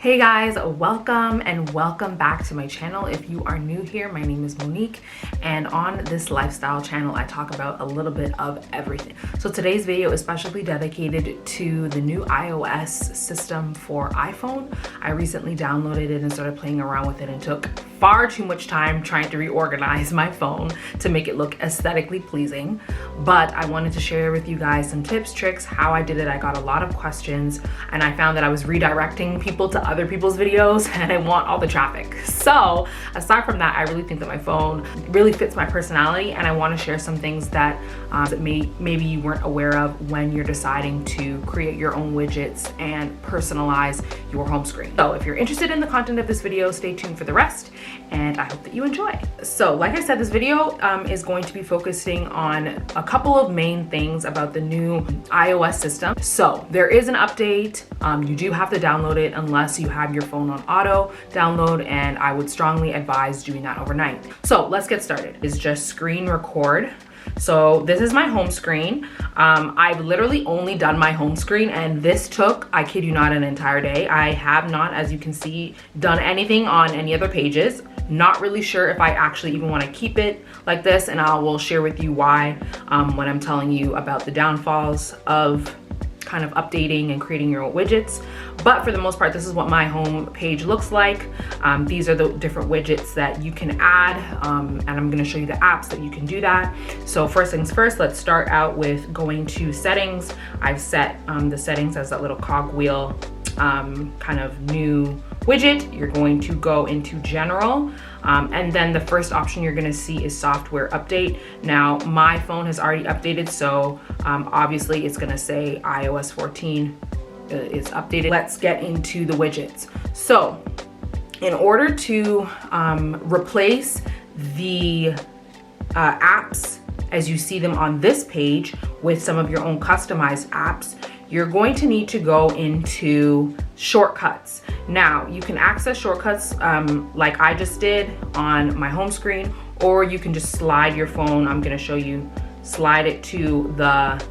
Hey guys, welcome and welcome back to my channel. If you are new here, my name is Monique, and on this lifestyle channel I talk about a little bit of everything. So today's video is specially dedicated to the new iOS system for iPhone. I recently downloaded it and started playing around with it and took far too much time trying to reorganize my phone to make it look aesthetically pleasing. But I wanted to share with you guys some tips, tricks, how I did it. I got a lot of questions and I found that I was redirecting people to other people's videos and I want all the traffic. So aside from that, I really think that my phone really fits my personality, and I want to share some things that maybe you weren't aware of when you're deciding to create your own widgets and personalize your home screen. So if you're interested in the content of this video, stay tuned for the rest, and I hope that you enjoy. So like I said, this video is going to be focusing on a couple of main things about the new iOS system. So there is an update. You do have to download it unless you have your phone on auto download, and I would strongly advise doing that overnight. So let's get started. It's just screen record. So this is my home screen. I've literally only done my home screen, and this took, I kid you not, an entire day. I have not, as you can see, done anything on any other pages. Not really sure if I actually even want to keep it like this, and I will share with you why when I'm telling you about the downfalls of kind of updating and creating your own widgets. But for the most part, this is what my home page looks like. These are the different widgets that you can add, and I'm going to show you the apps that you can do that. So first things first, let's start out with going to settings. I've set the settings as that little cogwheel kind of new widget. You're going to go into general, and then the first option you're going to see is software update. Now my phone has already updated, so obviously it's going to say iOS 14 is updated. Let's get into the widgets. So in order to replace the apps as you see them on this page with some of your own customized apps, you're going to need to go into shortcuts. Now you can access shortcuts like I just did on my home screen, or you can just slide your phone. I'm going to show you, slide it to the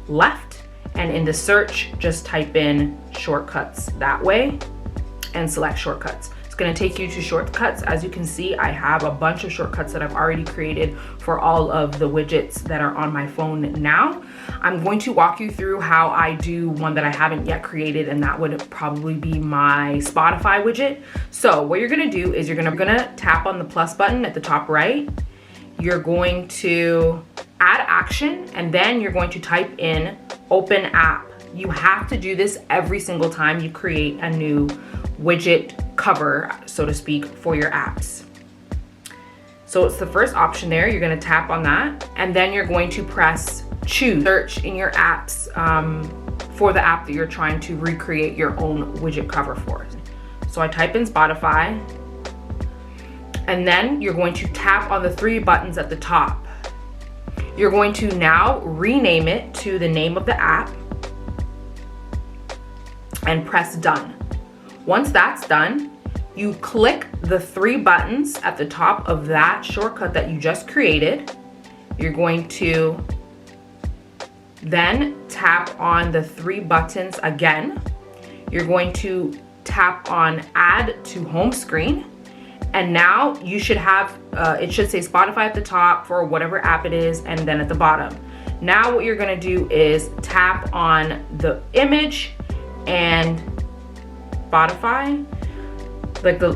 left, and in the search just type in shortcuts that way and select shortcuts. It's going to take you to shortcuts. As you can see, I have a bunch of shortcuts that I've already created for all of the widgets that are on my phone now. I'm going to walk you through how I do one that I haven't yet created, and that would probably be my Spotify widget. So what you're going to do is you're going to tap on the plus button at the top right. You're going to add action, and then you're going to type in open app. You have to do this every single time you create a new widget cover, so to speak, for your apps. So it's the first option there. You're going to tap on that, and then you're going to press choose. Search in your apps for the app that you're trying to recreate your own widget cover for. So I type in Spotify, and then you're going to tap on the three buttons at the top. You're going to now rename it to the name of the app and press done. Once that's done, you click the three buttons at the top of that shortcut that you just created. You're going to then tap on the three buttons again. You're going to tap on add to home screen. And now you should have, it should say Spotify at the top for whatever app it is, and then at the bottom. Now what you're gonna do is tap on the image and Spotify,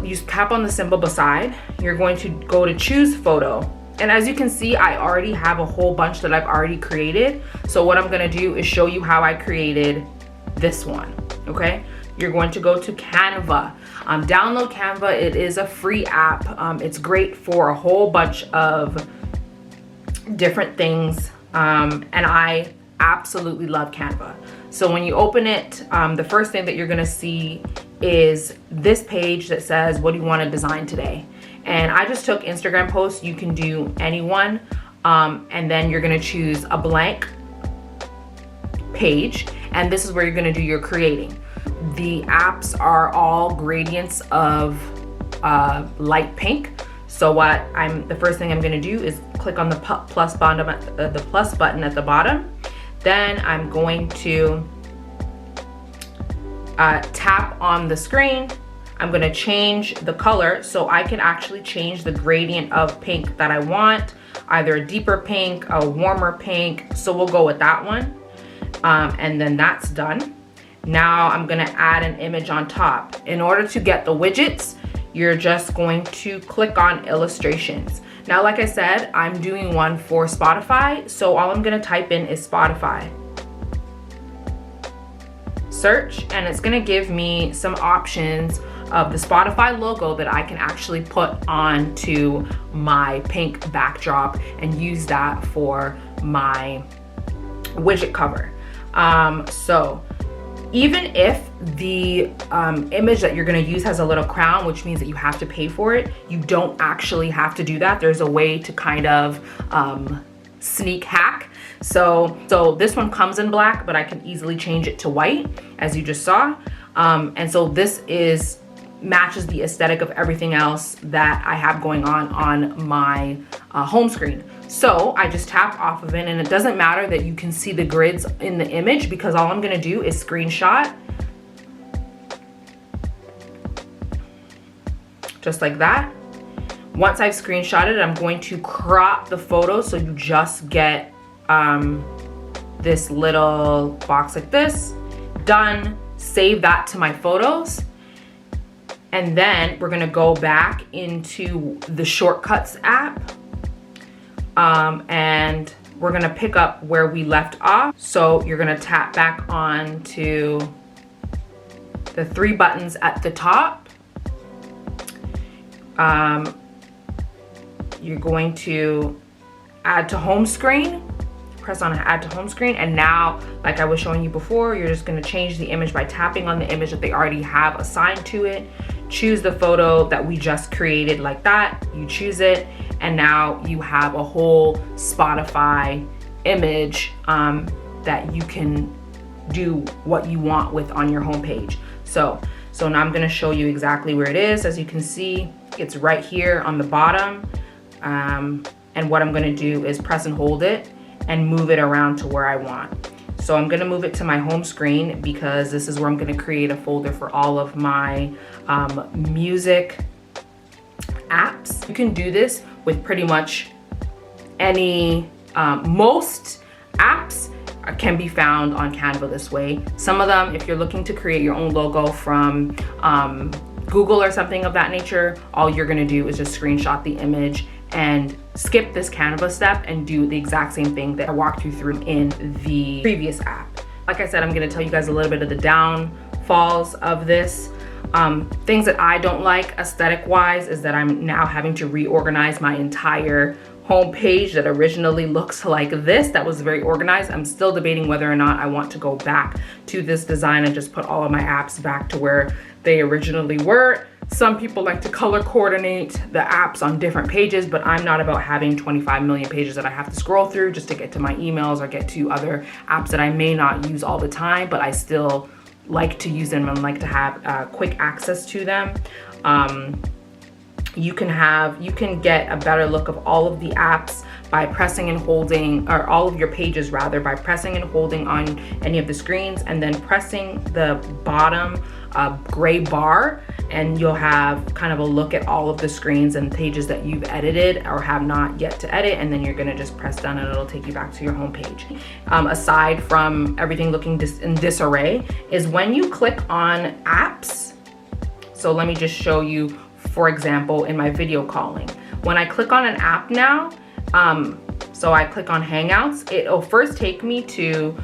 you tap on the symbol beside. You're going to go to choose photo. And as you can see, I already have a whole bunch that I've already created. So what I'm gonna do is show you how I created this one, okay? You're going to go to Canva. Download Canva. It is a free app. It's great for a whole bunch of different things, and I absolutely love Canva. So when you open it, the first thing that you're gonna see is this page that says, what do you want to design today? And I just took Instagram posts. You can do anyone, and then you're gonna choose a blank page, and this is where you're gonna do your creating. The apps are all gradients of light pink. So the first thing I'm gonna do is click on the plus button at the bottom. Then I'm going to tap on the screen. I'm gonna change the color so I can actually change the gradient of pink that I want, either a deeper pink, a warmer pink. So we'll go with that one. And then that's done. Now I'm gonna add an image on top. In order to get the widgets, you're just going to click on illustrations. Now, like I said, I'm doing one for Spotify. So all I'm gonna type in is Spotify. Search, and it's gonna give me some options of the Spotify logo that I can actually put onto my pink backdrop and use that for my widget cover. So even if the image that you're gonna use has a little crown, which means that you have to pay for it, you don't actually have to do that. There's a way to kind of sneak hack. So this one comes in black, but I can easily change it to white, as you just saw. And so this matches the aesthetic of everything else that I have going on my home screen. So I just tap off of it, and it doesn't matter that you can see the grids in the image, because all I'm gonna do is screenshot. Just like that. Once I've screenshotted, I'm going to crop the photo so you just get this little box like this. Done. Save that to my photos. And then we're gonna go back into the Shortcuts app. And we're gonna pick up where we left off. So you're gonna tap back on to the 3 buttons at the top. You're going to add to home screen. Press on add to home screen, and now, like I was showing you before, you're just gonna change the image by tapping on the image that they already have assigned to it. Choose the photo that we just created like that. You choose it, and now you have a whole Spotify image that you can do what you want with on your homepage. So now I'm gonna show you exactly where it is. As you can see, it's right here on the bottom. And what I'm gonna do is press and hold it and move it around to where I want. So I'm gonna move it to my home screen, because this is where I'm gonna create a folder for all of my music apps. You can do this with pretty much any, most apps can be found on Canva this way. Some of them, if you're looking to create your own logo from Google or something of that nature, all you're gonna do is just screenshot the image and skip this Canva step and do the exact same thing that I walked you through in the previous app. Like I said, I'm gonna tell you guys a little bit of the downfalls of this. Things that I don't like aesthetic-wise is that I'm now having to reorganize my entire homepage that originally looks like this. That was very organized. I'm still debating whether or not I want to go back to this design and just put all of my apps back to where they originally were. Some people like to color coordinate the apps on different pages, but I'm not about having 25 million pages that I have to scroll through just to get to my emails or get to other apps that I may not use all the time, but I still like to use them and like to have quick access to them. You can get a better look of all of the apps by pressing and holding, or all of your pages rather, by pressing and holding on any of the screens and then pressing the bottom gray bar, and you'll have kind of a look at all of the screens and pages that you've edited or have not yet to edit, and then you're gonna just press done and it'll take you back to your home page. Aside from everything looking in disarray, is when you click on apps. So let me just show you, for example, in my video calling. When I click on an app now, so I click on Hangouts, it'll first take me to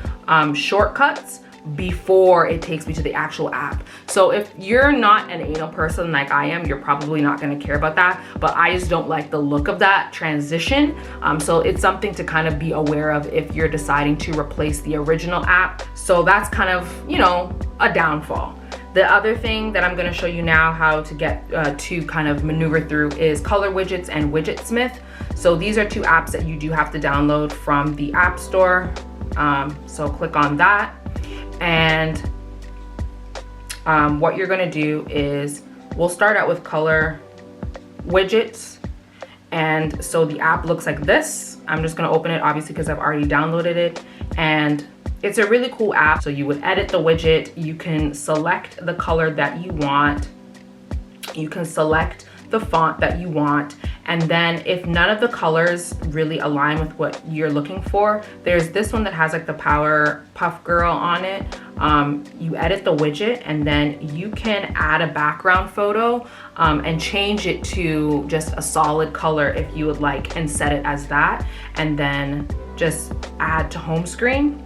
Shortcuts before it takes me to the actual app. So if you're not an anal person like I am, you're probably not gonna care about that, but I just don't like the look of that transition. So it's something to kind of be aware of if you're deciding to replace the original app. So that's kind of, you know, a downfall. The other thing that I'm gonna show you now how to get to kind of maneuver through is Color Widgets and Widgetsmith. So these are 2 apps that you do have to download from the App Store. So click on that. And what you're gonna do is, we'll start out with Color Widgets. And so the app looks like this. I'm just gonna open it obviously because I've already downloaded it. And it's a really cool app. So you would edit the widget, you can select the color that you want, you can select the font that you want, and then if none of the colors really align with what you're looking for, there's this one that has like the Powerpuff Girl on it. You edit the widget, and then you can add a background photo and change it to just a solid color if you would like, and set it as that, and then just add to home screen.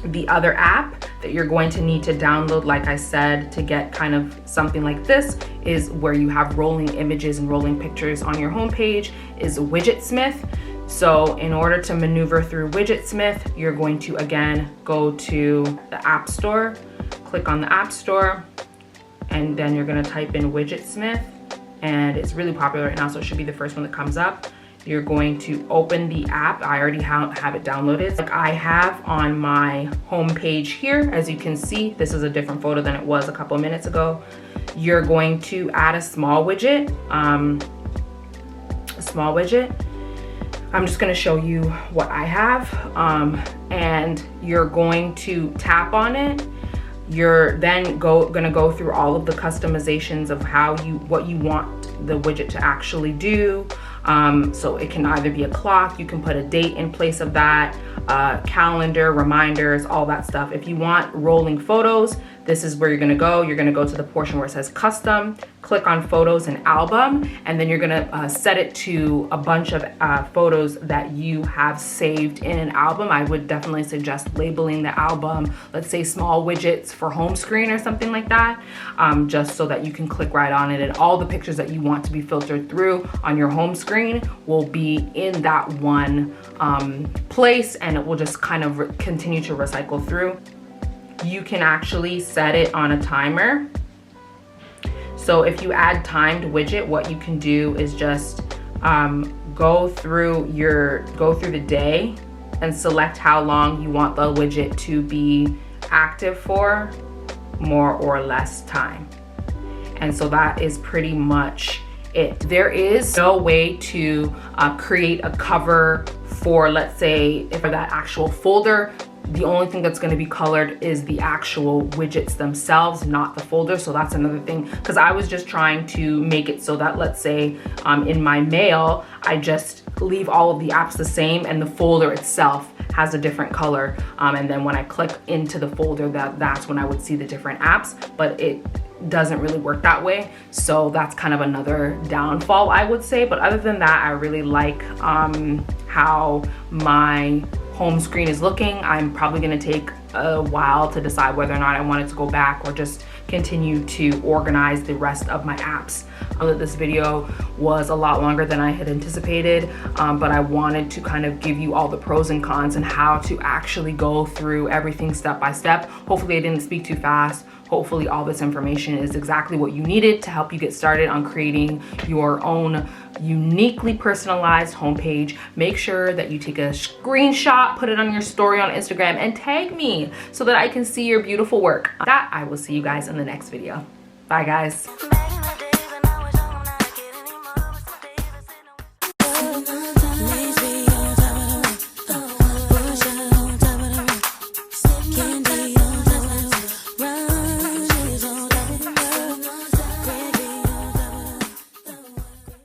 The other app that you're going to need to download, like I said, to get kind of something like this, is where you have rolling images and rolling pictures on your homepage, is Widgetsmith. So in order to maneuver through Widgetsmith, you're going to again go to the App Store, click on the App Store, and then you're going to type in Widgetsmith, and it's really popular right now, so it should be the first one that comes up. You're going to open the app. I already have it downloaded. Like I have on my home page here, as you can see, this is a different photo than it was a couple of minutes ago. You're going to add a small widget. I'm just going to show you what I have, and you're going to tap on it. You're then gonna go through all of the customizations of what you want the widget to actually do. So it can either be a clock, you can put a date in place of that, calendar, reminders, all that stuff. If you want rolling photos, this is where you're gonna go. You're gonna go to the portion where it says custom, click on photos and album, and then you're gonna set it to a bunch of photos that you have saved in an album. I would definitely suggest labeling the album, let's say small widgets for home screen or something like that, just so that you can click right on it, and all the pictures that you want to be filtered through on your home screen will be in that one place, and it will just kind of continue to recycle through. You can actually set it on a timer. So if you add timed widget, what you can do is just go through the day and select how long you want the widget to be active for, more or less time. And so that is pretty much it. There is no way to create a cover for, let's say, if that actual folder. The only thing that's going to be colored is the actual widgets themselves, not the folder. So that's another thing, because I was just trying to make it so that, let's say in my mail, I just leave all of the apps the same and the folder itself has a different color. And then when I click into the folder, that's when I would see the different apps, but it doesn't really work that way. So that's kind of another downfall, I would say. But other than that, I really like how my home screen is looking. I'm probably gonna take a while to decide whether or not I want it to go back or just continue to organize the rest of my apps. I know that this video was a lot longer than I had anticipated, but I wanted to kind of give you all the pros and cons and how to actually go through everything step by step. Hopefully I didn't speak too fast. Hopefully all this information is exactly what you needed to help you get started on creating your own uniquely personalized homepage. Make sure that you take a screenshot, put it on your story on Instagram, and tag me so that I can see your beautiful work. That I will see you guys in the next video. Bye guys.